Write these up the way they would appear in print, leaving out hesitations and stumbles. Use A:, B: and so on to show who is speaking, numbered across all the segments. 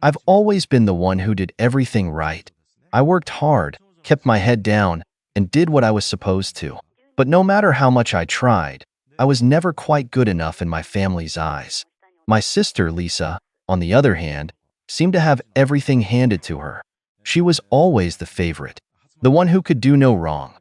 A: I've always been the one who did everything right. I worked hard, kept my head down, and did what I was supposed to. But no matter how much I tried, I was never quite good enough in my family's eyes. My sister, Lisa, on the other hand, seemed to have everything handed to her. She was always the favorite, the one who could do no wrong.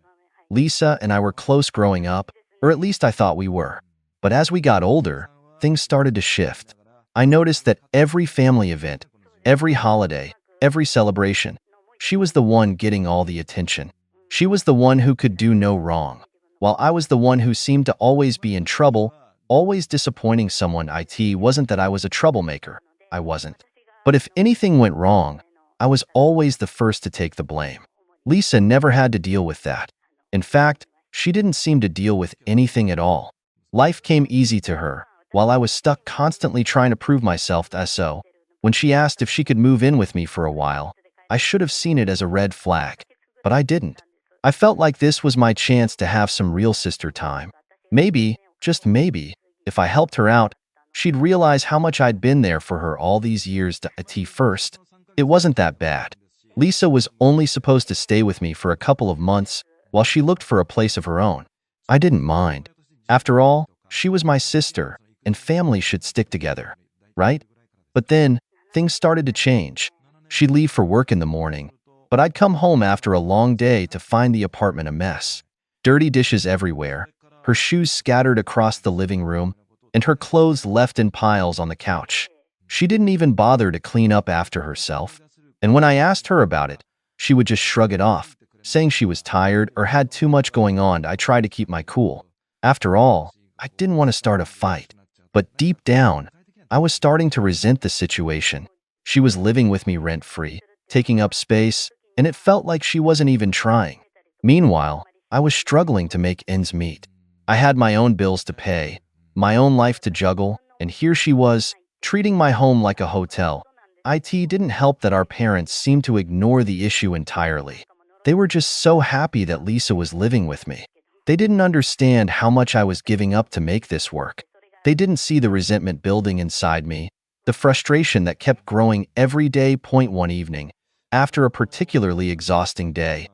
A: Lisa and I were close growing up, or at least I thought we were. But as we got older, things started to shift. I noticed that every family event, every holiday, every celebration, she was the one getting all the attention. She was the one who could do no wrong, while I was the one who seemed to always be in trouble, always disappointing someone. It wasn't that I was a troublemaker. I wasn't. But if anything went wrong, I was always the first to take the blame. Lisa never had to deal with that. In fact, she didn't seem to deal with anything at all. Life came easy to her, while I was stuck constantly trying to prove myself. So, when she asked if she could move in with me for a while, I should have seen it as a red flag, but I didn't. I felt like this was my chance to have some real sister time. Maybe, just maybe, if I helped her out, she'd realize how much I'd been there for her all these years. First, it wasn't that bad. Lisa was only supposed to stay with me for a couple of months while she looked for a place of her own. I didn't mind. After all, she was my sister, and family should stick together, right? But then, things started to change. She'd leave for work in the morning, but I'd come home after a long day to find the apartment a mess. Dirty dishes everywhere, her shoes scattered across the living room, and her clothes left in piles on the couch. She didn't even bother to clean up after herself, and when I asked her about it, she would just shrug it off, saying she was tired or had too much going on. I tried to keep my cool. After all, I didn't want to start a fight, but deep down, I was starting to resent the situation. She was living with me rent-free, taking up space, and it felt like she wasn't even trying. Meanwhile, I was struggling to make ends meet. I had my own bills to pay, my own life to juggle, and here she was, treating my home like a hotel. It didn't help that our parents seemed to ignore the issue entirely. They were just so happy that Lisa was living with me. They didn't understand how much I was giving up to make this work. They didn't see the resentment building inside me, the frustration that kept growing every day. One evening, after a particularly exhausting day,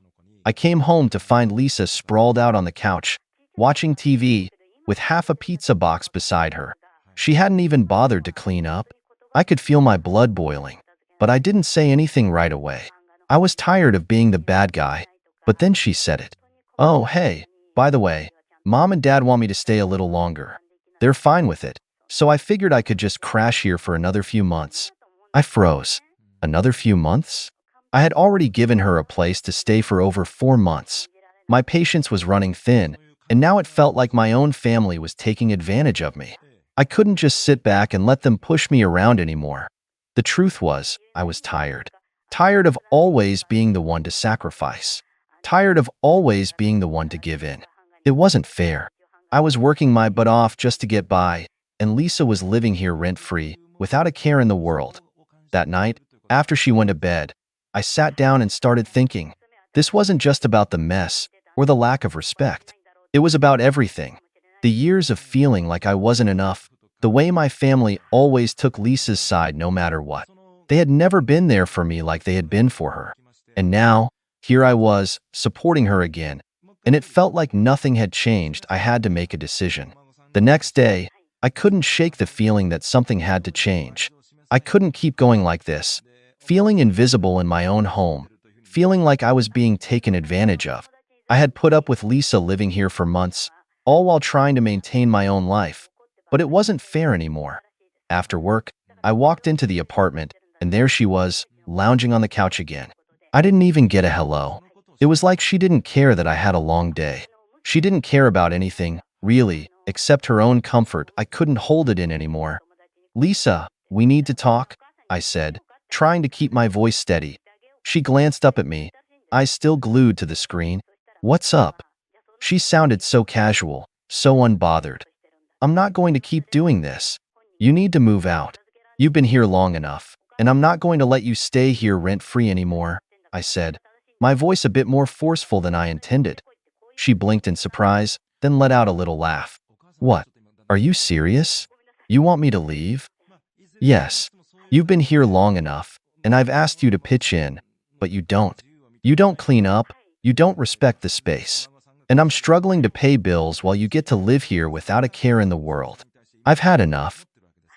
A: I came home to find Lisa sprawled out on the couch, watching TV, with half a pizza box beside her. She hadn't even bothered to clean up. I could feel my blood boiling, but I didn't say anything right away. I was tired of being the bad guy, but then she said it. "Oh, hey, by the way, Mom and Dad want me to stay a little longer. They're fine with it, so I figured I could just crash here for another few months." I froze. Another few months? I had already given her a place to stay for over 4 months. My patience was running thin, and now it felt like my own family was taking advantage of me. I couldn't just sit back and let them push me around anymore. The truth was, I was tired. Tired of always being the one to sacrifice. Tired of always being the one to give in. It wasn't fair. I was working my butt off just to get by, and Lisa was living here rent-free, without a care in the world. That night, after she went to bed, I sat down and started thinking. This wasn't just about the mess or the lack of respect. It was about everything. The years of feeling like I wasn't enough, the way my family always took Lisa's side no matter what. They had never been there for me like they had been for her. And now, here I was, supporting her again, and it felt like nothing had changed. I had to make a decision. The next day, I couldn't shake the feeling that something had to change. I couldn't keep going like this, feeling invisible in my own home, feeling like I was being taken advantage of. I had put up with Lisa living here for months, all while trying to maintain my own life, but it wasn't fair anymore. After work, I walked into the apartment, and there she was, lounging on the couch again. I didn't even get a hello. It was like she didn't care that I had a long day. She didn't care about anything, really, except her own comfort. I couldn't hold it in anymore. "Lisa, we need to talk," I said, trying to keep my voice steady. She glanced up at me, eyes still glued to the screen. "What's up?" She sounded so casual, so unbothered. "I'm not going to keep doing this. You need to move out. You've been here long enough, and I'm not going to let you stay here rent-free anymore," I said, my voice a bit more forceful than I intended. She blinked in surprise, then let out a little laugh. "What? Are you serious? You want me to leave?" "Yes. You've been here long enough, and I've asked you to pitch in, but you don't. You don't clean up, you don't respect the space. And I'm struggling to pay bills while you get to live here without a care in the world. I've had enough."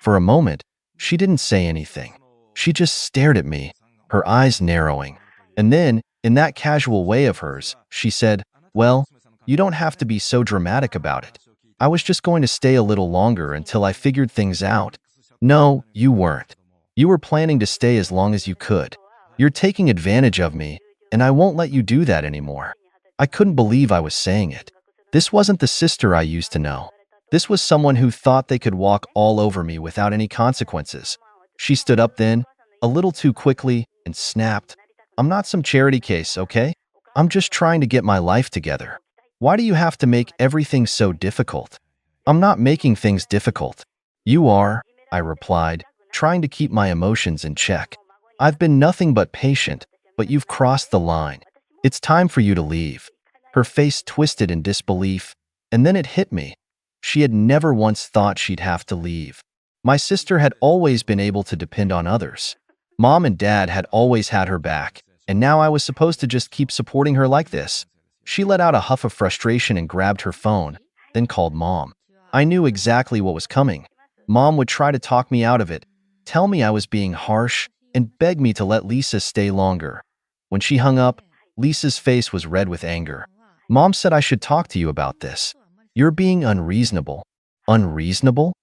A: For a moment, she didn't say anything. She just stared at me, her eyes narrowing. And then, in that casual way of hers, she said, "Well, you don't have to be so dramatic about it. I was just going to stay a little longer until I figured things out." "No, you weren't. You were planning to stay as long as you could. You're taking advantage of me, and I won't let you do that anymore." I couldn't believe I was saying it. This wasn't the sister I used to know. This was someone who thought they could walk all over me without any consequences. She stood up then, a little too quickly, and snapped, "I'm not some charity case, okay? I'm just trying to get my life together. Why do you have to make everything so difficult?" "I'm not making things difficult. You are," I replied, trying to keep my emotions in check. "I've been nothing but patient, but you've crossed the line. It's time for you to leave." Her face twisted in disbelief, and then it hit me. She had never once thought she'd have to leave. My sister had always been able to depend on others. Mom and Dad had always had her back, and now I was supposed to just keep supporting her like this. She let out a huff of frustration and grabbed her phone, then called Mom. I knew exactly what was coming. Mom would try to talk me out of it, tell me I was being harsh, and beg me to let Lisa stay longer. When she hung up, Lisa's face was red with anger. "Mom said I should talk to you about this. You're being unreasonable." "Unreasonable?"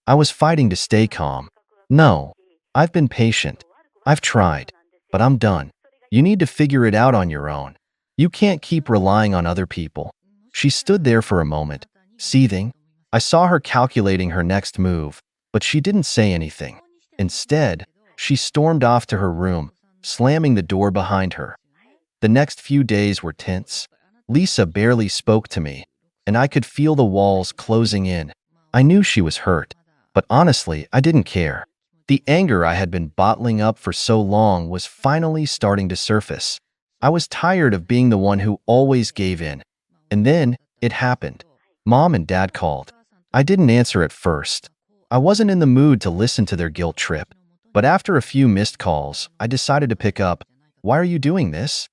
A: I was fighting to stay calm. "No, I've been patient. I've tried, but I'm done. You need to figure it out on your own. You can't keep relying on other people." She stood there for a moment, seething. I saw her calculating her next move, but she didn't say anything. Instead, she stormed off to her room, slamming the door behind her. The next few days were tense. Lisa barely spoke to me, and I could feel the walls closing in. I knew she was hurt, but honestly, I didn't care. The anger I had been bottling up for so long was finally starting to surface. I was tired of being the one who always gave in. And then, it happened. Mom and Dad called. I didn't answer at first. I wasn't in the mood to listen to their guilt trip. But after a few missed calls, I decided to pick up. "Why are you doing this?"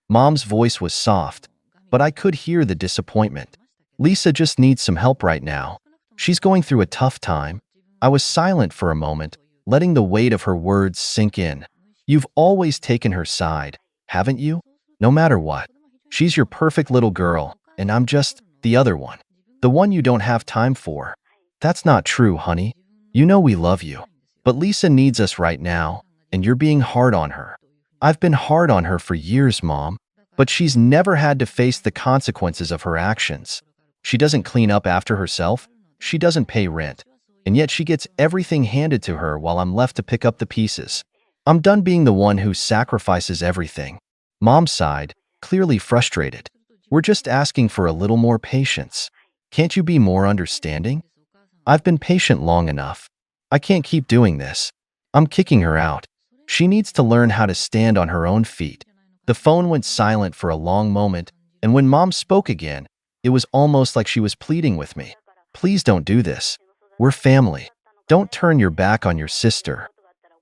A: Mom's voice was soft, but I could hear the disappointment. "Lisa just needs some help right now. She's going through a tough time." I was silent for a moment, letting the weight of her words sink in. "You've always taken her side, haven't you? No matter what. She's your perfect little girl, and I'm just the other one. The one you don't have time for." "That's not true, honey. You know we love you. But Lisa needs us right now, and you're being hard on her." "I've been hard on her for years, Mom, but she's never had to face the consequences of her actions. She doesn't clean up after herself, she doesn't pay rent, and yet she gets everything handed to her while I'm left to pick up the pieces. I'm done being the one who sacrifices everything." Mom sighed, clearly frustrated. "We're just asking for a little more patience. Can't you be more understanding?" "I've been patient long enough. I can't keep doing this. I'm kicking her out. She needs to learn how to stand on her own feet." The phone went silent for a long moment, and when Mom spoke again, it was almost like she was pleading with me. "Please don't do this. We're family. Don't turn your back on your sister."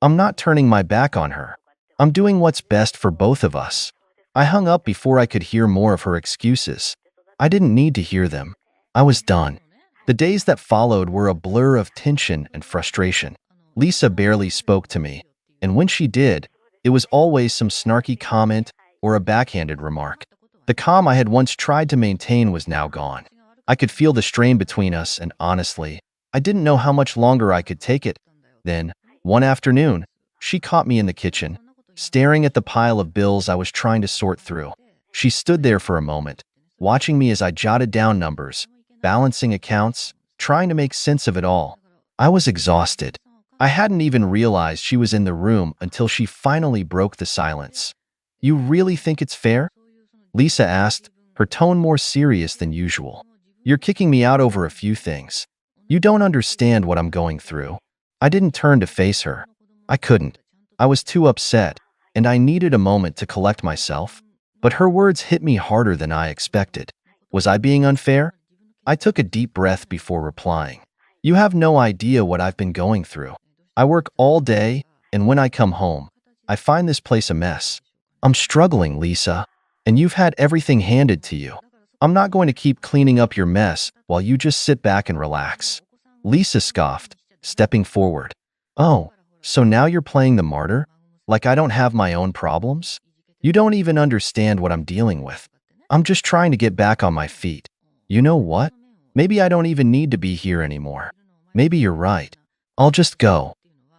A: "I'm not turning my back on her. I'm doing what's best for both of us." I hung up before I could hear more of her excuses. I didn't need to hear them. I was done. The days that followed were a blur of tension and frustration. Lisa barely spoke to me, and when she did, it was always some snarky comment or a backhanded remark. The calm I had once tried to maintain was now gone. I could feel the strain between us, and honestly, I didn't know how much longer I could take it. Then, one afternoon, she caught me in the kitchen, staring at the pile of bills I was trying to sort through. She stood there for a moment, watching me as I jotted down numbers, balancing accounts, trying to make sense of it all. I was exhausted. I hadn't even realized she was in the room until she finally broke the silence. "You really think it's fair?" Lisa asked, her tone more serious than usual. "You're kicking me out over a few things. You don't understand what I'm going through." I didn't turn to face her. I couldn't. I was too upset, and I needed a moment to collect myself. But her words hit me harder than I expected. Was I being unfair? I took a deep breath before replying. "You have no idea what I've been going through. I work all day, and when I come home, I find this place a mess. I'm struggling, Lisa, and you've had everything handed to you. I'm not going to keep cleaning up your mess while you just sit back and relax." Lisa scoffed, stepping forward. "Oh, so now you're playing the martyr? Like I don't have my own problems? You don't even understand what I'm dealing with. I'm just trying to get back on my feet. You know what? Maybe I don't even need to be here anymore. Maybe you're right. I'll just go."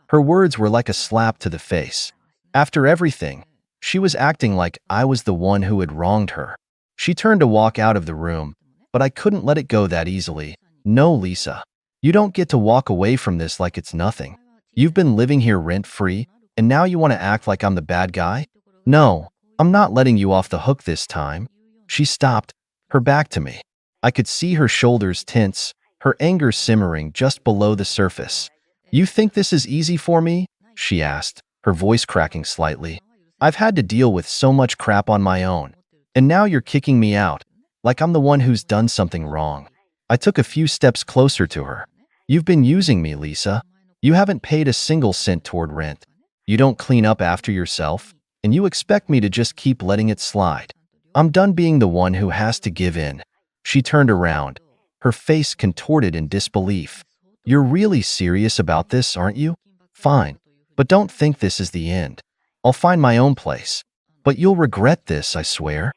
A: Her words were like a slap to the face. After everything, she was acting like I was the one who had wronged her. She turned to walk out of the room, but I couldn't let it go that easily. "No, Lisa. You don't get to walk away from this like it's nothing. You've been living here rent-free, and now you want to act like I'm the bad guy? No, I'm not letting you off the hook this time." She stopped, her back to me. I could see her shoulders tense, her anger simmering just below the surface. "You think this is easy for me?" she asked, her voice cracking slightly. "I've had to deal with so much crap on my own, and now you're kicking me out, like I'm the one who's done something wrong." I took a few steps closer to her. "You've been using me, Lisa. You haven't paid a single cent toward rent. You don't clean up after yourself, and you expect me to just keep letting it slide. I'm done being the one who has to give in." She turned around, her face contorted in disbelief. "You're really serious about this, aren't you? Fine, but don't think this is the end. I'll find my own place. But you'll regret this, I swear."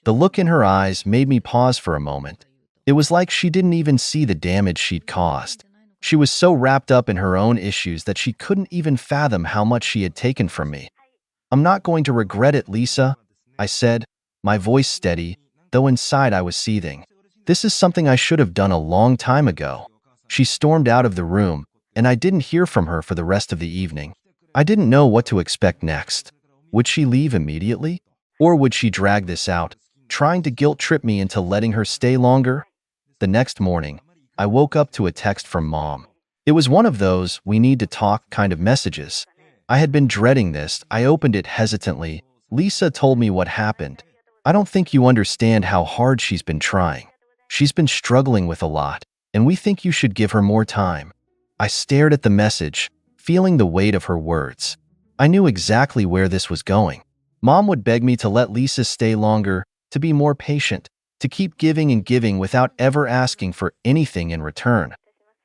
A: The look in her eyes made me pause for a moment. It was like she didn't even see the damage she'd caused. She was so wrapped up in her own issues that she couldn't even fathom how much she had taken from me. "I'm not going to regret it, Lisa," I said, my voice steady, though inside I was seething. "This is something I should have done a long time ago." She stormed out of the room, and I didn't hear from her for the rest of the evening. I didn't know what to expect next. Would she leave immediately? Or would she drag this out, trying to guilt-trip me into letting her stay longer? The next morning, I woke up to a text from Mom. It was one of those "we need to talk" kind of messages. I had been dreading this. I opened it hesitantly. "Lisa told me what happened. I don't think you understand how hard she's been trying. She's been struggling with a lot, and we think you should give her more time." I stared at the message, feeling the weight of her words. I knew exactly where this was going. Mom would beg me to let Lisa stay longer, to be more patient, to keep giving and giving without ever asking for anything in return.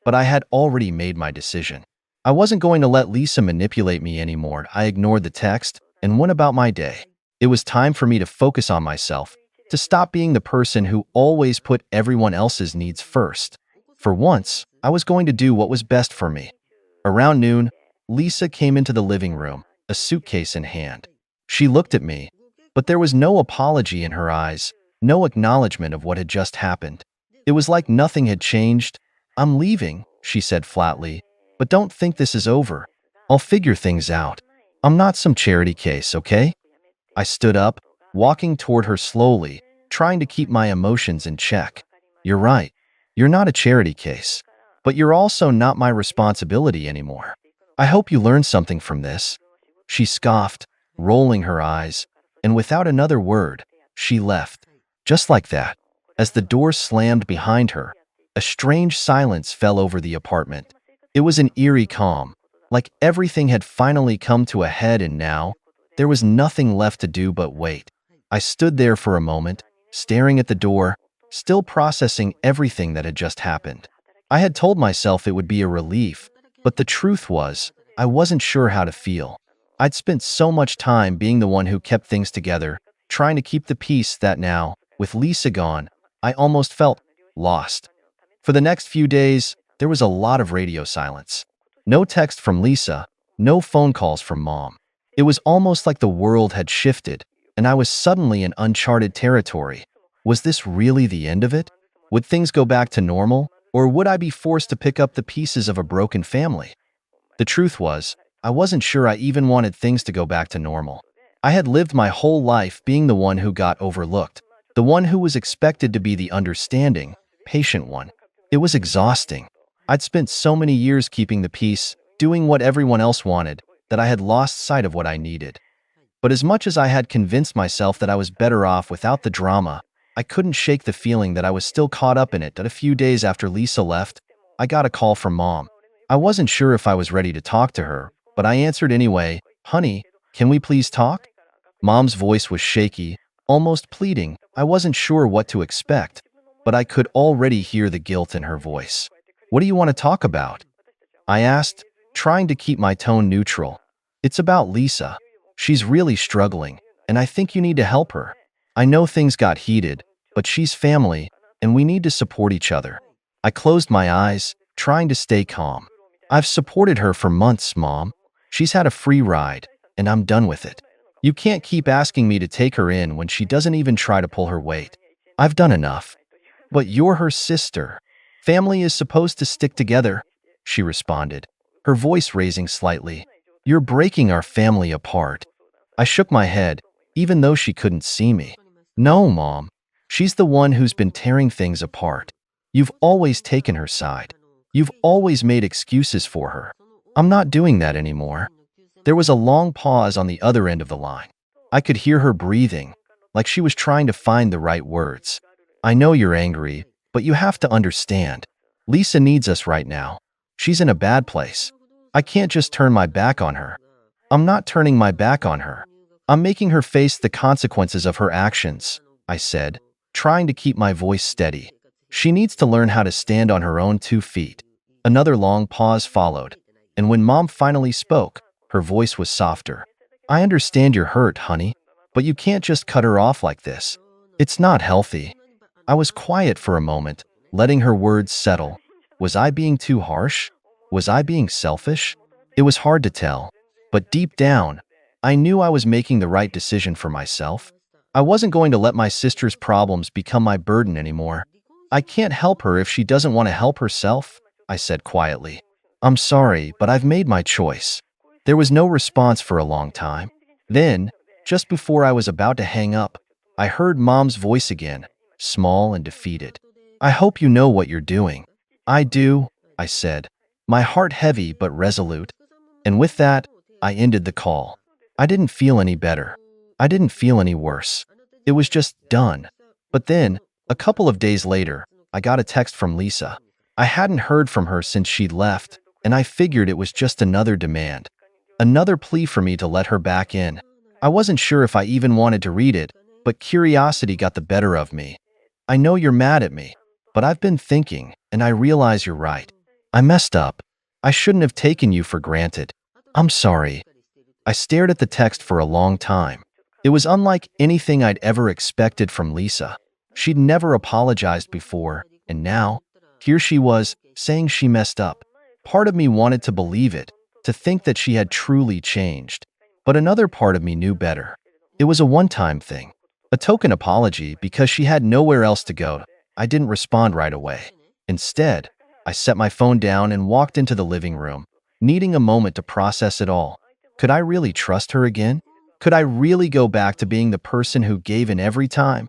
A: But I had already made my decision. I wasn't going to let Lisa manipulate me anymore. I ignored the text and went about my day. It was time for me to focus on myself, to stop being the person who always put everyone else's needs first. For once, I was going to do what was best for me. Around noon, Lisa came into the living room, a suitcase in hand. She looked at me, but there was no apology in her eyes, no acknowledgement of what had just happened. It was like nothing had changed. "I'm leaving," she said flatly, "but don't think this is over. I'll figure things out. I'm not some charity case, okay?" I stood up, walking toward her slowly, trying to keep my emotions in check. "You're right. You're not a charity case. But you're also not my responsibility anymore. I hope you learned something from this." She scoffed, rolling her eyes, and without another word, she left. Just like that, as the door slammed behind her, a strange silence fell over the apartment. It was an eerie calm, like everything had finally come to a head, and now there was nothing left to do but wait. I stood there for a moment, staring at the door, still processing everything that had just happened. I had told myself it would be a relief, but the truth was, I wasn't sure how to feel. I'd spent so much time being the one who kept things together, trying to keep the peace that now, with Lisa gone, I almost felt lost. For the next few days, there was a lot of radio silence. No text from Lisa, no phone calls from Mom. It was almost like the world had shifted, and I was suddenly in uncharted territory. Was this really the end of it? Would things go back to normal, or would I be forced to pick up the pieces of a broken family? The truth was, I wasn't sure I even wanted things to go back to normal. I had lived my whole life being the one who got overlooked, the one who was expected to be the understanding, patient one. It was exhausting. I'd spent so many years keeping the peace, doing what everyone else wanted, that I had lost sight of what I needed. But as much as I had convinced myself that I was better off without the drama, I couldn't shake the feeling that I was still caught up in it. That a few days after Lisa left, I got a call from Mom. I wasn't sure if I was ready to talk to her, But I answered anyway, "Honey, can we please talk?" Mom's voice was shaky, almost pleading. I wasn't sure what to expect, but I could already hear the guilt in her voice. "What do you want to talk about?" I asked, trying to keep my tone neutral. "It's about Lisa. She's really struggling, and I think you need to help her. I know things got heated, but she's family, and we need to support each other." I closed my eyes, trying to stay calm. "I've supported her for months, Mom. She's had a free ride, and I'm done with it. You can't keep asking me to take her in when she doesn't even try to pull her weight. I've done enough." "But you're her sister. Family is supposed to stick together," she responded, her voice raising slightly. "You're breaking our family apart." I shook my head, even though she couldn't see me. "No, Mom. She's the one who's been tearing things apart. You've always taken her side. You've always made excuses for her. I'm not doing that anymore." There was a long pause on the other end of the line. I could hear her breathing, like she was trying to find the right words. "I know you're angry, but you have to understand. Lisa needs us right now. She's in a bad place. I can't just turn my back on her." "I'm not turning my back on her. I'm making her face the consequences of her actions," I said, trying to keep my voice steady. "She needs to learn how to stand on her own 2 feet." Another long pause followed, and when Mom finally spoke, her voice was softer. "I understand you're hurt, honey, but you can't just cut her off like this. It's not healthy." I was quiet for a moment, letting her words settle. Was I being too harsh? Was I being selfish? It was hard to tell, but deep down, I knew I was making the right decision for myself. I wasn't going to let my sister's problems become my burden anymore. "I can't help her if she doesn't want to help herself," I said quietly. "I'm sorry, but I've made my choice." There was no response for a long time. Then, just before I was about to hang up, I heard Mom's voice again, small and defeated. "I hope you know what you're doing." "I do," I said, my heart heavy but resolute. And with that, I ended the call. I didn't feel any better. I didn't feel any worse. It was just done. But then, a couple of days later, I got a text from Lisa. I hadn't heard from her since she'd left, and I figured it was just another demand. Another plea for me to let her back in. I wasn't sure if I even wanted to read it, but curiosity got the better of me. "I know you're mad at me, but I've been thinking, and I realize you're right. I messed up. I shouldn't have taken you for granted. I'm sorry." I stared at the text for a long time. It was unlike anything I'd ever expected from Lisa. She'd never apologized before, and now, here she was, saying she messed up. Part of me wanted to believe it, to think that she had truly changed. But another part of me knew better. It was a one-time thing. A token apology because she had nowhere else to go. I didn't respond right away. Instead, I set my phone down and walked into the living room, needing a moment to process it all. Could I really trust her again? Could I really go back to being the person who gave in every time?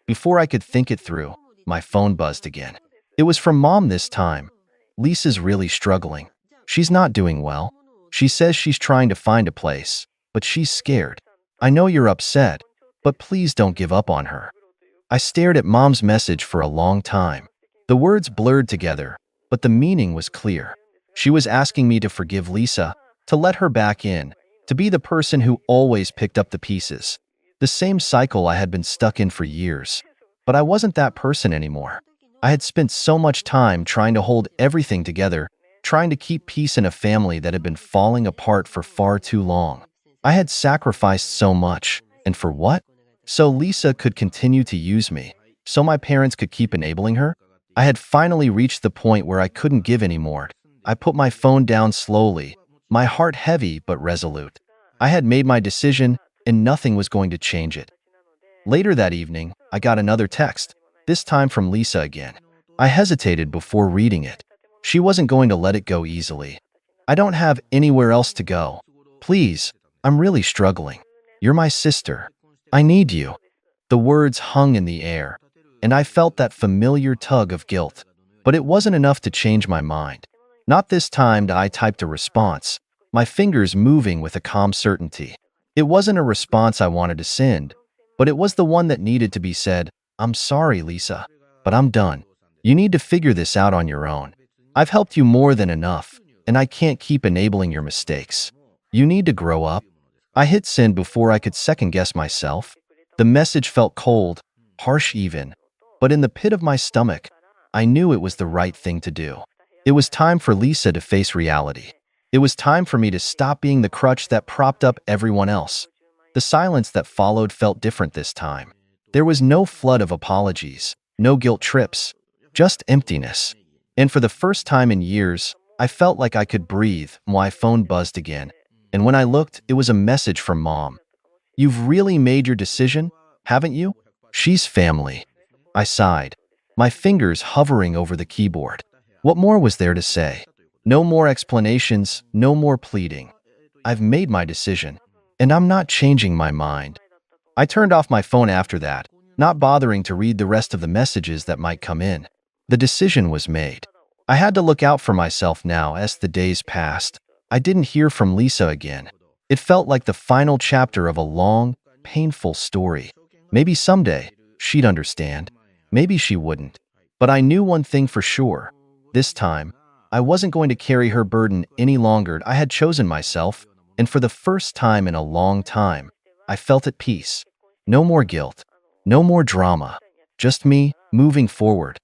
A: Before I could think it through, my phone buzzed again. It was from Mom this time. "Lisa's really struggling. She's not doing well. She says she's trying to find a place, but she's scared. I know you're upset, but please don't give up on her." I stared at Mom's message for a long time. The words blurred together, but the meaning was clear. She was asking me to forgive Lisa, to let her back in, to be the person who always picked up the pieces. The same cycle I had been stuck in for years. But I wasn't that person anymore. I had spent so much time trying to hold everything together, trying to keep peace in a family that had been falling apart for far too long. I had sacrificed so much, and for what? So Lisa could continue to use me, so my parents could keep enabling her? I had finally reached the point where I couldn't give anymore. I put my phone down slowly, my heart heavy but resolute. I had made my decision, and nothing was going to change it. Later that evening, I got another text, this time from Lisa again. I hesitated before reading it. She wasn't going to let it go easily. "I don't have anywhere else to go. Please, I'm really struggling. You're my sister. I need you." The words hung in the air, and I felt that familiar tug of guilt. But it wasn't enough to change my mind. Not this time. I typed a response, my fingers moving with a calm certainty. It wasn't a response I wanted to send, but it was the one that needed to be said. "I'm sorry, Lisa, but I'm done. You need to figure this out on your own. I've helped you more than enough, and I can't keep enabling your mistakes." You need to grow up. I hit send before I could second guess myself. The message felt cold, harsh even, but in the pit of my stomach, I knew it was the right thing to do. It was time for Lisa to face reality. It was time for me to stop being the crutch that propped up everyone else. The silence that followed felt different this time. There was no flood of apologies, no guilt trips, just emptiness. And for the first time in years, I felt like I could breathe. My phone buzzed again. And when I looked, it was a message from Mom. "You've really made your decision, haven't you?" "She's family." I sighed, my fingers hovering over the keyboard. What more was there to say? No more explanations, no more pleading. I've made my decision, and I'm not changing my mind. I turned off my phone after that, not bothering to read the rest of the messages that might come in. The decision was made. I had to look out for myself now as the days passed. I didn't hear from Lisa again. It felt like the final chapter of a long, painful story. Maybe someday she'd understand. Maybe she wouldn't. But I knew one thing for sure. This time, I wasn't going to carry her burden any longer. I had chosen myself, and for the first time in a long time, I felt at peace. No more guilt, no more drama, just me moving forward.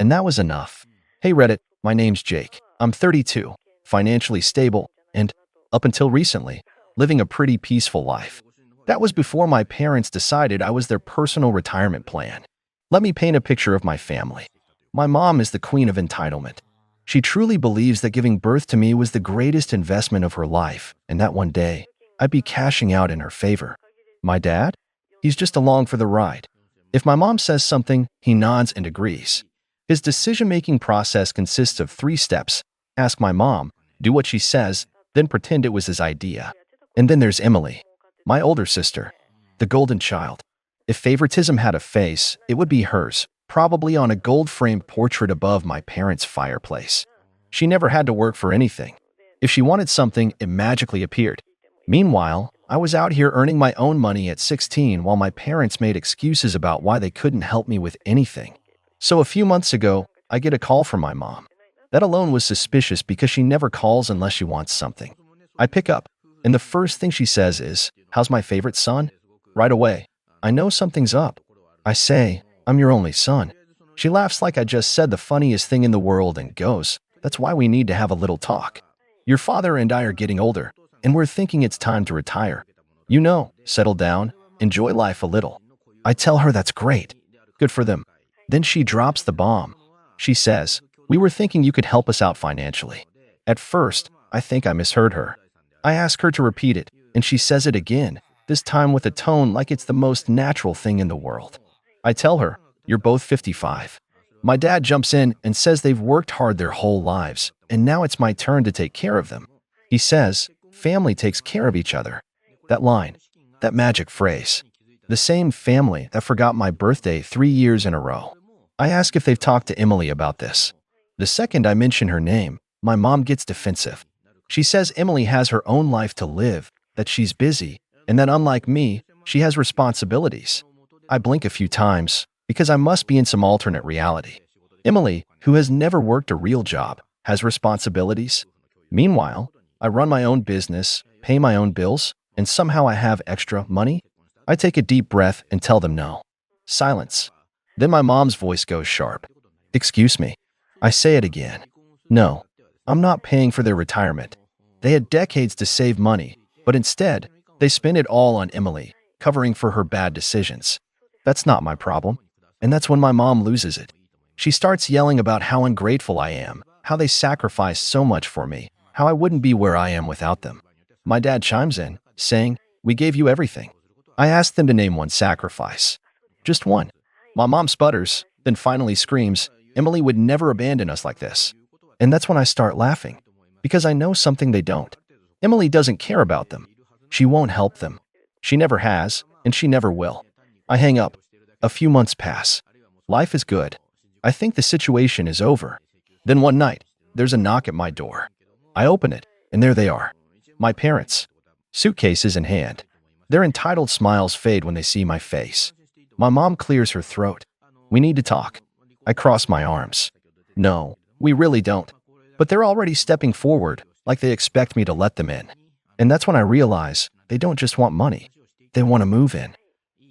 A: And that was enough. Hey Reddit, my name's Jake. I'm 32, financially stable, and, up until recently, living a pretty peaceful life. That was before my parents decided I was their personal retirement plan. Let me paint a picture of my family. My mom is the queen of entitlement. She truly believes that giving birth to me was the greatest investment of her life, and that one day, I'd be cashing out in her favor. My dad? He's just along for the ride. If my mom says something, he nods and agrees. His decision-making process consists of 3 steps. Ask my mom, do what she says, then pretend it was his idea. And then there's Emily, my older sister, the golden child. If favoritism had a face, it would be hers, probably on a gold-framed portrait above my parents' fireplace. She never had to work for anything. If she wanted something, it magically appeared. Meanwhile, I was out here earning my own money at 16 while my parents made excuses about why they couldn't help me with anything. So a few months ago, I get a call from my mom. That alone was suspicious because she never calls unless she wants something. I pick up, and the first thing she says is, "How's my favorite son?" Right away, I know something's up. I say, "I'm your only son." She laughs like I just said the funniest thing in the world and goes, "That's why we need to have a little talk. Your father and I are getting older, and we're thinking it's time to retire. You know, settle down, enjoy life a little." I tell her that's great. Good for them. Then she drops the bomb. She says, "We were thinking you could help us out financially." At first, I think I misheard her. I ask her to repeat it, and she says it again, this time with a tone like it's the most natural thing in the world. I tell her, "You're both 55. My dad jumps in and says they've worked hard their whole lives, and now it's my turn to take care of them. He says, family takes care of each other." That line, that magic phrase. The same family that forgot my birthday 3 years in a row. I ask if they've talked to Emily about this. The second I mention her name, my mom gets defensive. She says Emily has her own life to live, that she's busy, and that unlike me, she has responsibilities. I blink a few times, because I must be in some alternate reality. Emily, who has never worked a real job, has responsibilities. Meanwhile, I run my own business, pay my own bills, and somehow I have extra money? I take a deep breath and tell them no. Silence. Then my mom's voice goes sharp. "Excuse me." I say it again. "No, I'm not paying for their retirement. They had decades to save money, but instead, they spent it all on Emily, covering for her bad decisions. That's not my problem." And that's when my mom loses it. She starts yelling about how ungrateful I am, how they sacrificed so much for me, how I wouldn't be where I am without them. My dad chimes in, saying, "We gave you everything." I ask them to name one sacrifice. Just one. My mom sputters, then finally screams, "Emily would never abandon us like this." And that's when I start laughing, because I know something they don't. Emily doesn't care about them. She won't help them. She never has, and she never will. I hang up. A few months pass. Life is good. I think the situation is over. Then one night, there's a knock at my door. I open it, and there they are. My parents. Suitcases in hand. Their entitled smiles fade when they see my face. My mom clears her throat. "We need to talk." I cross my arms. "No, we really don't." But they're already stepping forward, like they expect me to let them in. And that's when I realize they don't just want money. They want to move in.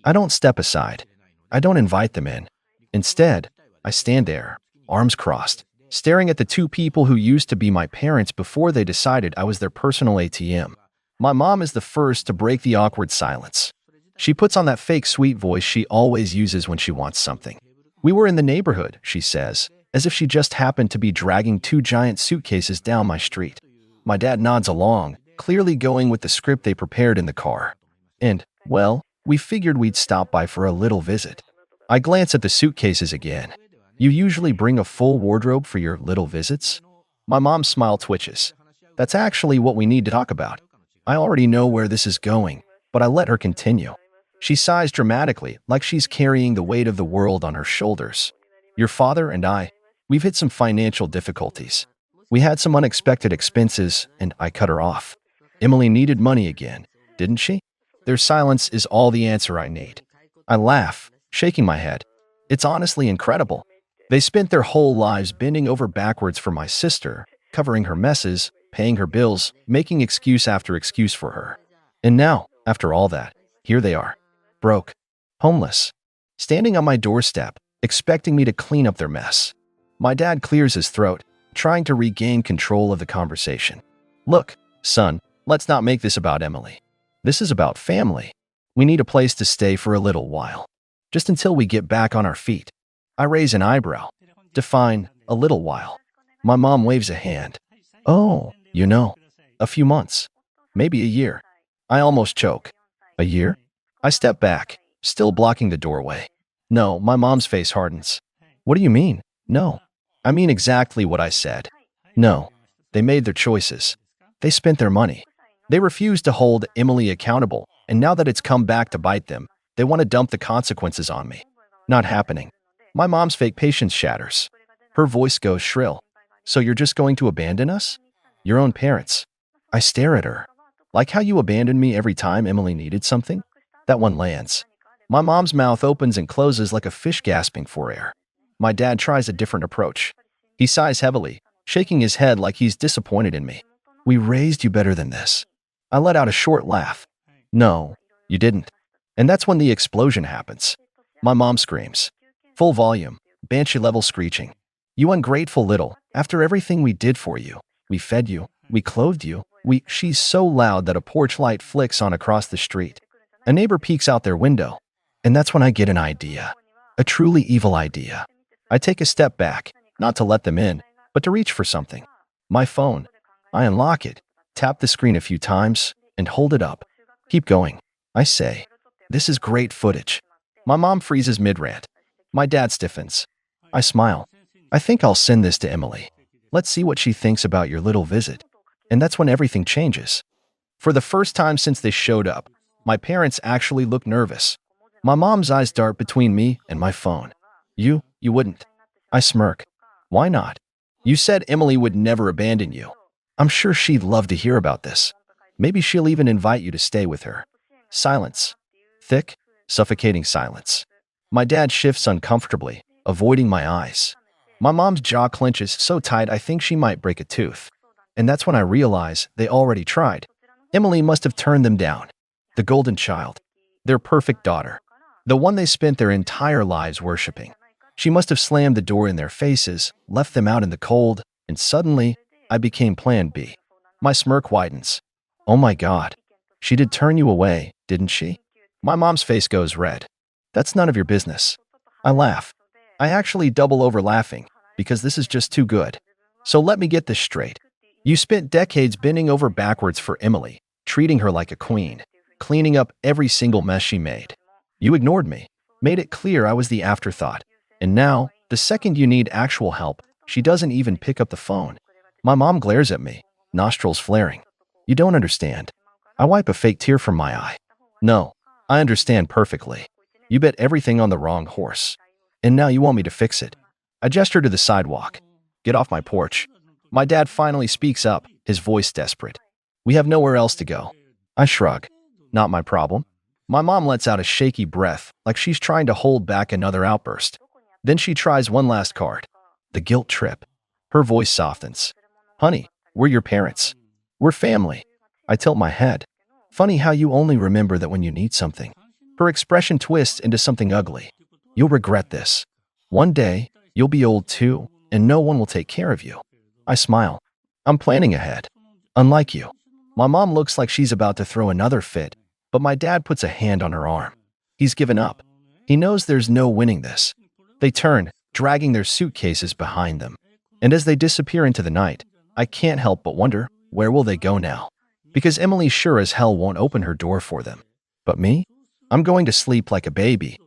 A: I don't step aside. I don't invite them in. Instead, I stand there, arms crossed, staring at the two people who used to be my parents before they decided I was their personal ATM. My mom is the first to break the awkward silence. She puts on that fake sweet voice she always uses when she wants something. "We were in the neighborhood," she says, as if she just happened to be dragging two giant suitcases down my street. My dad nods along, clearly going with the script they prepared in the car. And, well, we figured we'd stop by for a little visit. I glance at the suitcases again. "You usually bring a full wardrobe for your little visits?" My mom's smile twitches. "That's actually what we need to talk about." I already know where this is going, but I let her continue. She sighs dramatically, like she's carrying the weight of the world on her shoulders. "Your father and we've hit some financial difficulties. We had some unexpected expenses, and I cut her off. Emily needed money again, didn't she?" Their silence is all the answer I need. I laugh, shaking my head. It's honestly incredible. They spent their whole lives bending over backwards for my sister, covering her messes, paying her bills, making excuse after excuse for her. And now, after all that, here they are. Broke. Homeless. Standing on my doorstep, expecting me to clean up their mess. My dad clears his throat, trying to regain control of the conversation. "Look, son, let's not make this about Emily. This is about family. We need a place to stay for a little while. Just until we get back on our feet." I raise an eyebrow. Define a little while. My mom waves a hand. "Oh, a few months. Maybe a year." I almost choke. "A year?" I step back, still blocking the doorway. "No," my mom's face hardens. "What do you mean? No." "I mean exactly what I said. No. They made their choices. They spent their money. They refused to hold Emily accountable, and now that it's come back to bite them, they want to dump the consequences on me. Not happening." My mom's fake patience shatters. Her voice goes shrill. "So you're just going to abandon us? Your own parents?" I stare at her. "Like how you abandoned me every time Emily needed something?" That one lands. My mom's mouth opens and closes like a fish gasping for air. My dad tries a different approach. He sighs heavily, shaking his head like he's disappointed in me. "We raised you better than this." I let out a short laugh. "No, you didn't." And that's when the explosion happens. My mom screams. Full volume, banshee-level screeching. "You ungrateful little, after everything we did for you. We fed you, we clothed you, She's so loud that a porch light flicks on across the street. A neighbor peeks out their window. And that's when I get an idea. A truly evil idea. I take a step back, not to let them in, but to reach for something. My phone. I unlock it, tap the screen a few times, and hold it up. "Keep going," I say. "This is great footage." My mom freezes mid-rant. My dad stiffens. I smile. "I think I'll send this to Emily. Let's see what she thinks about your little visit." And that's when everything changes. For the first time since they showed up, my parents actually look nervous. My mom's eyes dart between me and my phone. You wouldn't." I smirk. "Why not? You said Emily would never abandon you. I'm sure she'd love to hear about this. Maybe she'll even invite you to stay with her." Silence. Thick, suffocating silence. My dad shifts uncomfortably, avoiding my eyes. My mom's jaw clenches so tight I think she might break a tooth. And that's when I realize they already tried. Emily must have turned them down. The golden child. Their perfect daughter. The one they spent their entire lives worshipping. She must have slammed the door in their faces, left them out in the cold, and suddenly, I became Plan B. My smirk widens. "Oh my God. She did turn you away, didn't she?" My mom's face goes red. "That's none of your business." I laugh. I actually double over laughing, because this is just too good. "So let me get this straight. You spent decades bending over backwards for Emily, treating her like a queen, cleaning up every single mess she made. You ignored me, made it clear I was the afterthought. And now, the second you need actual help, she doesn't even pick up the phone." My mom glares at me, nostrils flaring. "You don't understand." I wipe a fake tear from my eye. "No, I understand perfectly. You bet everything on the wrong horse. And now you want me to fix it." I gesture to the sidewalk. "Get off my porch." My dad finally speaks up, his voice desperate. "We have nowhere else to go." I shrug. "Not my problem." My mom lets out a shaky breath, like she's trying to hold back another outburst. Then she tries one last card. The guilt trip. Her voice softens. "Honey, we're your parents. We're family. I tilt my head. Funny how you only remember that when you need something. Her expression twists into something ugly. You'll regret this. One day, you'll be old too, and no one will take care of you. I smile. I'm planning ahead. Unlike you. My mom looks like she's about to throw another fit, but my dad puts a hand on her arm. He's given up. He knows there's no winning this. They turn, dragging their suitcases behind them. And as they disappear into the night, I can't help but wonder, where will they go now? Because Emily sure as hell won't open her door for them. But me? I'm going to sleep like a baby.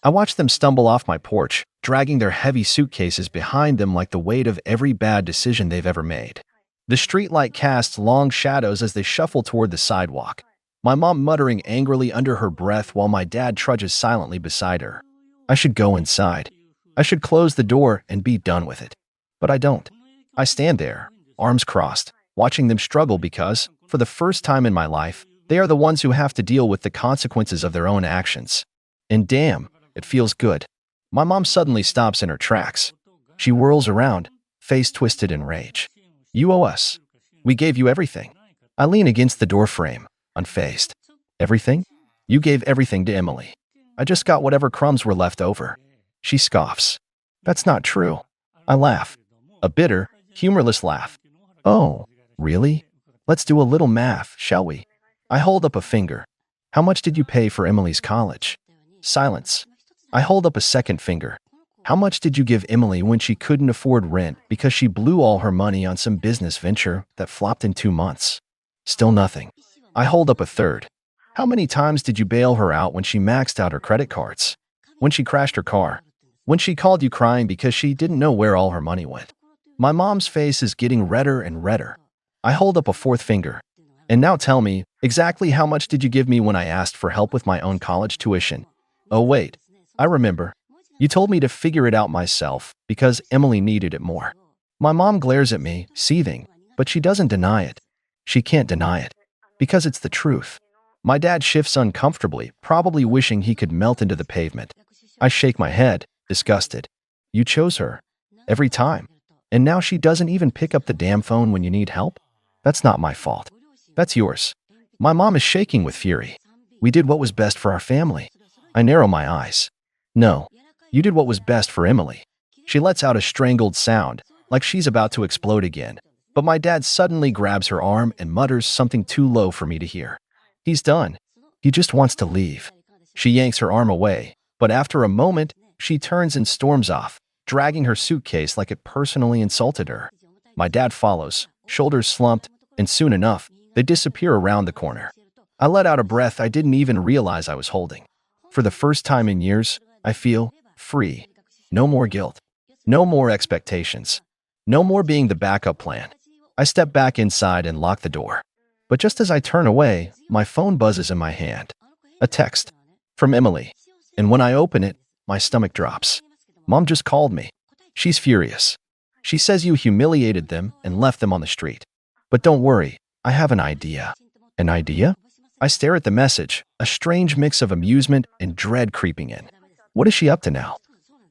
A: I watch them stumble off my porch, dragging their heavy suitcases behind them like the weight of every bad decision they've ever made. The streetlight casts long shadows as they shuffle toward the sidewalk, my mom muttering angrily under her breath while my dad trudges silently beside her. I should go inside. I should close the door and be done with it. But I don't. I stand there, arms crossed, watching them struggle because, for the first time in my life, they are the ones who have to deal with the consequences of their own actions. And damn, it feels good. My mom suddenly stops in her tracks. She whirls around, face twisted in rage. You owe us. We gave you everything. I lean against the doorframe, unfazed. Everything? You gave everything to Emily. I just got whatever crumbs were left over. She scoffs. That's not true. I laugh. A bitter, humorless laugh. Oh, really? Let's do a little math, shall we? I hold up a finger. How much did you pay for Emily's college? Silence. I hold up a second finger. How much did you give Emily when she couldn't afford rent because she blew all her money on some business venture that flopped in 2 months? Still nothing. I hold up a third. How many times did you bail her out when she maxed out her credit cards? When she crashed her car? When she called you crying because she didn't know where all her money went? My mom's face is getting redder and redder. I hold up a fourth finger. And now tell me, exactly how much did you give me when I asked for help with my own college tuition? Oh wait, I remember. You told me to figure it out myself because Emily needed it more. My mom glares at me, seething, but she doesn't deny it. She can't deny it. Because it's the truth. My dad shifts uncomfortably, probably wishing he could melt into the pavement. I shake my head, disgusted. You chose her. Every time. And now she doesn't even pick up the damn phone when you need help? That's not my fault. That's yours. My mom is shaking with fury. We did what was best for our family. I narrow my eyes. No. You did what was best for Emily. She lets out a strangled sound, like she's about to explode again. But my dad suddenly grabs her arm and mutters something too low for me to hear. He's done. He just wants to leave. She yanks her arm away, but after a moment, she turns and storms off, dragging her suitcase like it personally insulted her. My dad follows, shoulders slumped, and soon enough, they disappear around the corner. I let out a breath I didn't even realize I was holding. For the first time in years, I feel free. No more guilt. No more expectations. No more being the backup plan. I step back inside and lock the door. But just as I turn away, my phone buzzes in my hand. A text. From Emily. And when I open it, my stomach drops. Mom just called me. She's furious. She says you humiliated them and left them on the street. But don't worry, I have an idea. An idea? I stare at the message, a strange mix of amusement and dread creeping in. What is she up to now?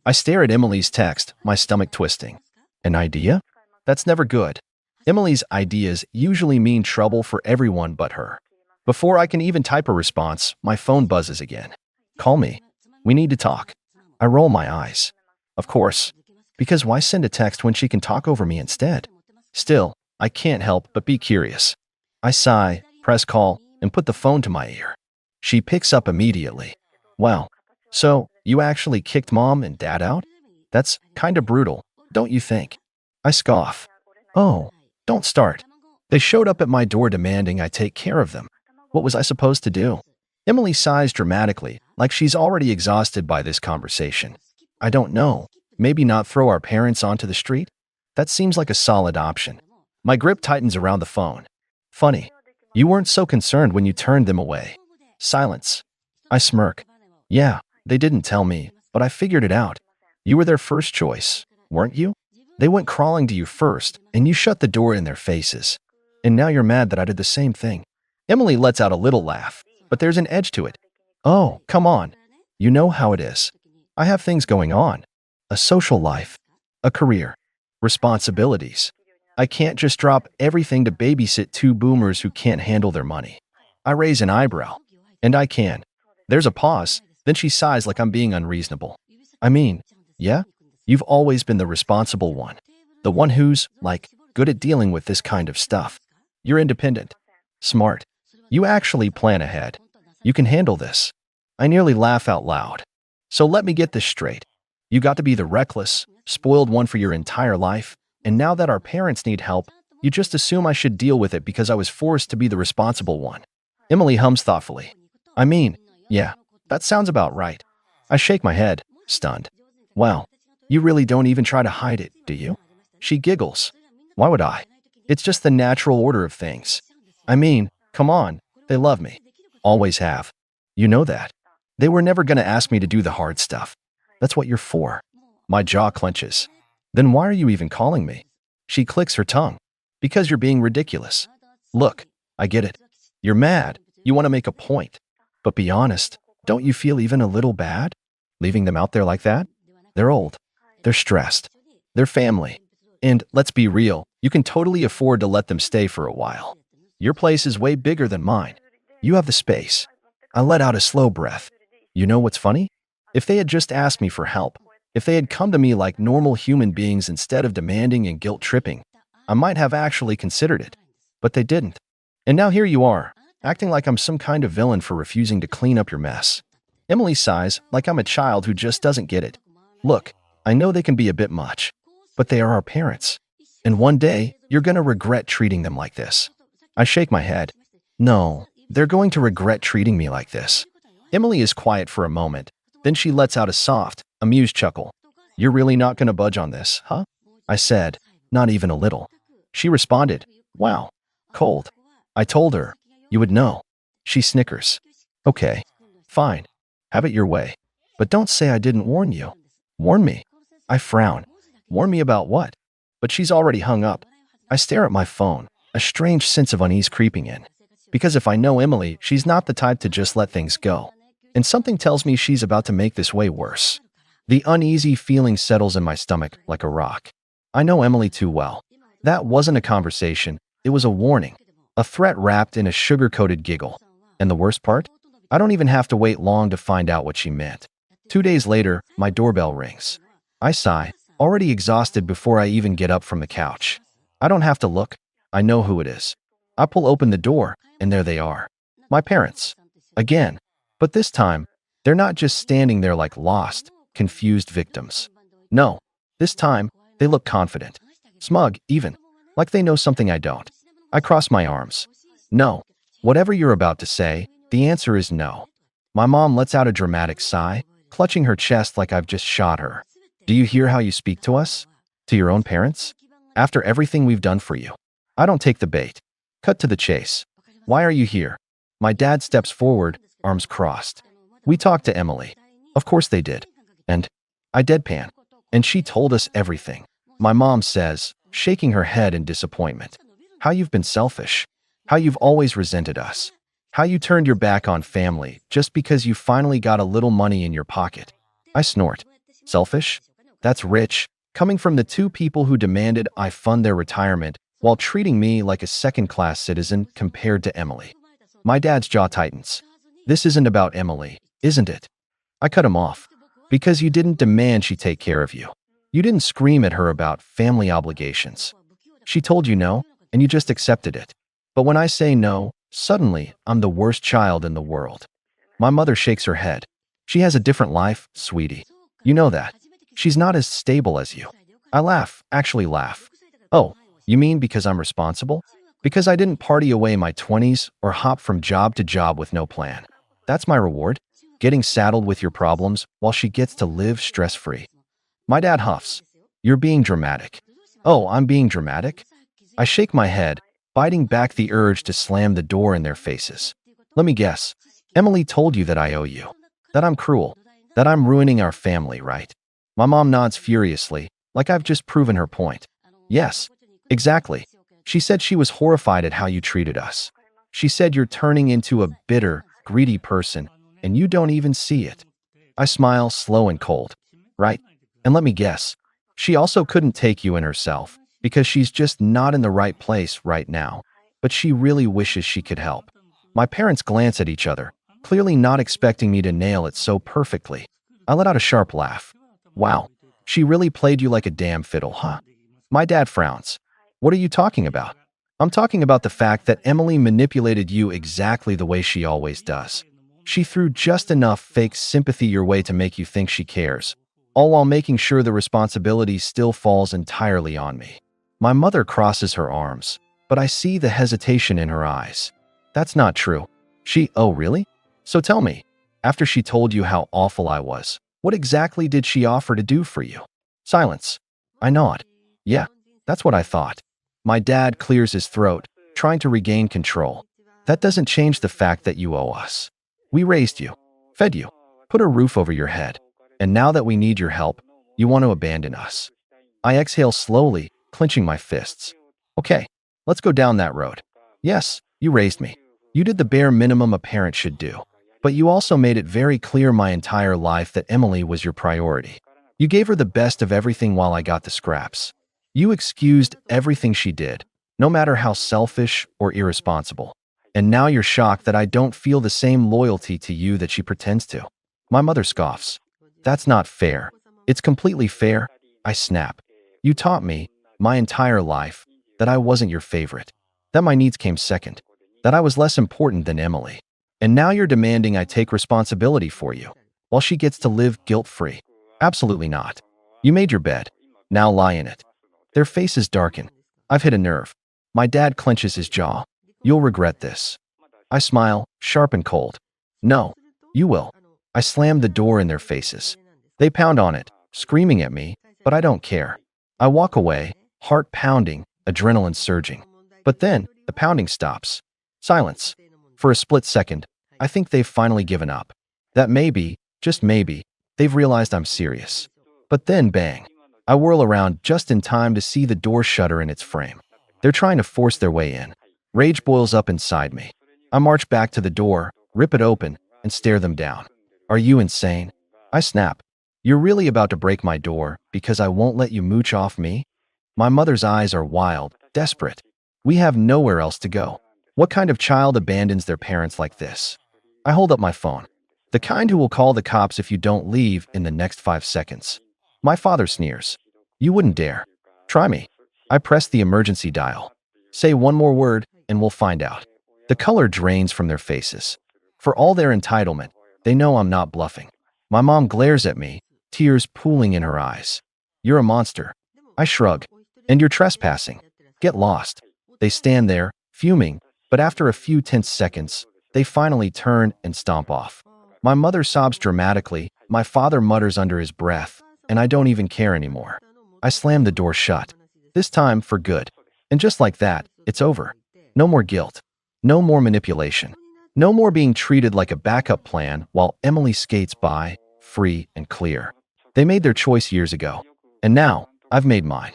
A: I stare at Emily's text, my stomach twisting. An idea? That's never good. Emily's ideas usually mean trouble for everyone but her. Before I can even type a response, my phone buzzes again. Call me. We need to talk. I roll my eyes. Of course. Because why send a text when she can talk over me instead? Still, I can't help but be curious. I sigh, press call, and put the phone to my ear. She picks up immediately. Wow. So, you actually kicked mom and dad out? That's kinda brutal, don't you think? I scoff. Oh, don't start. They showed up at my door demanding I take care of them. What was I supposed to do? Emily sighs dramatically, like she's already exhausted by this conversation. I don't know. Maybe not throw our parents onto the street? That seems like a solid option. My grip tightens around the phone. Funny. You weren't so concerned when you turned them away. Silence. I smirk. Yeah, they didn't tell me, but I figured it out. You were their first choice, weren't you? They went crawling to you first, and you shut the door in their faces. And now you're mad that I did the same thing. Emily lets out a little laugh, but there's an edge to it. Oh, come on. You know how it is. I have things going on. A social life. A career. Responsibilities. I can't just drop everything to babysit two boomers who can't handle their money. I raise an eyebrow. And I can. There's a pause, then she sighs like I'm being unreasonable. I mean, yeah? You've always been the responsible one. The one who's, like, good at dealing with this kind of stuff. You're independent. Smart. You actually plan ahead. You can handle this. I nearly laugh out loud. So let me get this straight. You got to be the reckless, spoiled one for your entire life, and now that our parents need help, you just assume I should deal with it because I was forced to be the responsible one. Emily hums thoughtfully. I mean, yeah, that sounds about right. I shake my head, stunned. Wow, you really don't even try to hide it, do you? She giggles. Why would I? It's just the natural order of things. I mean, come on, they love me. Always have. You know that. They were never going to ask me to do the hard stuff. That's what you're for. My jaw clenches. Then why are you even calling me? She clicks her tongue. Because you're being ridiculous. Look, I get it. You're mad. You want to make a point. But be honest, don't you feel even a little bad? Leaving them out there like that? They're old. They're stressed. They're family. And let's be real, you can totally afford to let them stay for a while. Your place is way bigger than mine. You have the space. I let out a slow breath. You know what's funny? If they had just asked me for help, if they had come to me like normal human beings instead of demanding and guilt-tripping, I might have actually considered it. But they didn't. And now here you are, acting like I'm some kind of villain for refusing to clean up your mess. Emily sighs like I'm a child who just doesn't get it. Look, I know they can be a bit much, but they are our parents. And one day, you're going to regret treating them like this. I shake my head. No, they're going to regret treating me like this. Emily is quiet for a moment. Then she lets out a soft, amused chuckle. You're really not going to budge on this, huh? I said, not even a little. She responded, wow, cold. I told her, you would know. She snickers. Okay, fine. Have it your way. But don't say I didn't warn you. Warn me. I frown. Warn me about what? But she's already hung up. I stare at my phone, a strange sense of unease creeping in. Because if I know Emily, she's not the type to just let things go. And something tells me she's about to make this way worse. The uneasy feeling settles in my stomach like a rock. I know Emily too well. That wasn't a conversation. It was a warning. A threat wrapped in a sugar-coated giggle. And the worst part? I don't even have to wait long to find out what she meant. 2 days later, my doorbell rings. I sigh, already exhausted before I even get up from the couch. I don't have to look. I know who it is. I pull open the door, and there they are. My parents. Again. But this time, they're not just standing there like lost, confused victims. No. This time, they look confident. Smug, even. Like they know something I don't. I cross my arms. No. Whatever you're about to say, the answer is no. My mom lets out a dramatic sigh, clutching her chest like I've just shot her. Do you hear how you speak to us? To your own parents? After everything we've done for you. I don't take the bait. Cut to the chase. Why are you here? My dad steps forward, arms crossed. We talked to Emily. Of course they did. And I deadpan. And she told us everything. My mom says, shaking her head in disappointment. How you've been selfish. How you've always resented us. How you turned your back on family just because you finally got a little money in your pocket. I snort. Selfish? That's rich, coming from the two people who demanded I fund their retirement while treating me like a second-class citizen compared to Emily. My dad's jaw tightens. This isn't about Emily, isn't it? I cut him off. Because you didn't demand she take care of you. You didn't scream at her about family obligations. She told you no, and you just accepted it. But when I say no, suddenly, I'm the worst child in the world. My mother shakes her head. She has a different life, sweetie. You know that. She's not as stable as you. I laugh, actually laugh. Oh, you mean because I'm responsible? Because I didn't party away my 20s or hop from job to job with no plan. That's my reward? Getting saddled with your problems while she gets to live stress-free. My dad huffs. You're being dramatic. Oh, I'm being dramatic? I shake my head, fighting back the urge to slam the door in their faces. Let me guess. Emily told you that I owe you. That I'm cruel. That I'm ruining our family, right? My mom nods furiously, like I've just proven her point. Yes, exactly. She said she was horrified at how you treated us. She said you're turning into a bitter, greedy person, and you don't even see it. I smile, slow and cold. Right? And let me guess. She also couldn't take you in herself. because she's just not in the right place right now, but she really wishes she could help. My parents glance at each other, clearly not expecting me to nail it so perfectly. I let out a sharp laugh. Wow, she really played you like a damn fiddle, huh? My dad frowns. What are you talking about? I'm talking about the fact that Emily manipulated you exactly the way she always does. She threw just enough fake sympathy your way to make you think she cares, all while making sure the responsibility still falls entirely on me. My mother crosses her arms, but I see the hesitation in her eyes. That's not true. Oh, really? So tell me, after she told you how awful I was, what exactly did she offer to do for you? Silence. I nod. Yeah, that's what I thought. My dad clears his throat, trying to regain control. That doesn't change the fact that you owe us. We raised you, fed you, put a roof over your head, and now that we need your help, you want to abandon us. I exhale slowly, clenching my fists. Okay, let's go down that road. Yes, you raised me. You did the bare minimum a parent should do. But you also made it very clear my entire life that Emily was your priority. You gave her the best of everything while I got the scraps. You excused everything she did, no matter how selfish or irresponsible. And now you're shocked that I don't feel the same loyalty to you that she pretends to. My mother scoffs. That's not fair. It's completely fair. I snap. You taught me, my entire life, that I wasn't your favorite, that my needs came second, that I was less important than Emily. And now you're demanding I take responsibility for you, while she gets to live guilt-free. Absolutely not. You made your bed. Now lie in it. Their faces darken. I've hit a nerve. My dad clenches his jaw. You'll regret this. I smile, sharp and cold. No, you will. I slam the door in their faces. They pound on it, screaming at me, but I don't care. I walk away, heart pounding, adrenaline surging. But then, the pounding stops. Silence. For a split second, I think they've finally given up. That maybe, just maybe, they've realized I'm serious. But then bang. I whirl around just in time to see the door shutter in its frame. They're trying to force their way in. Rage boils up inside me. I march back to the door, rip it open, and stare them down. Are you insane? I snap. You're really about to break my door because I won't let you mooch off me? My mother's eyes are wild, desperate. We have nowhere else to go. What kind of child abandons their parents like this? I hold up my phone. The kind who will call the cops if you don't leave in the next 5 seconds. My father sneers. You wouldn't dare. Try me. I press the emergency dial. Say one more word, and we'll find out. The color drains from their faces. For all their entitlement, they know I'm not bluffing. My mom glares at me, tears pooling in her eyes. You're a monster. I shrug. And you're trespassing. Get lost. They stand there, fuming, but after a few tense seconds, they finally turn and stomp off. My mother sobs dramatically, my father mutters under his breath, and I don't even care anymore. I slam the door shut. This time for good. And just like that, it's over. No more guilt. No more manipulation. No more being treated like a backup plan while Emily skates by, free and clear. They made their choice years ago. And now, I've made mine.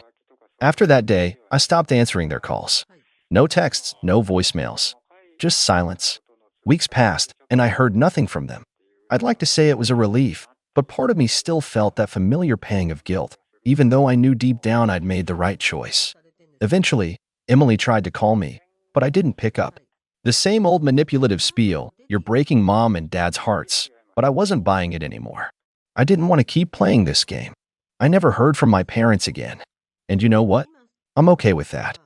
A: After that day, I stopped answering their calls. No texts, no voicemails. Just silence. Weeks passed, and I heard nothing from them. I'd like to say it was a relief, but part of me still felt that familiar pang of guilt, even though I knew deep down I'd made the right choice. Eventually, Emily tried to call me, but I didn't pick up. The same old manipulative spiel, you're breaking mom and dad's hearts, but I wasn't buying it anymore. I didn't want to keep playing this game. I never heard from my parents again. And you know what? I'm okay with that.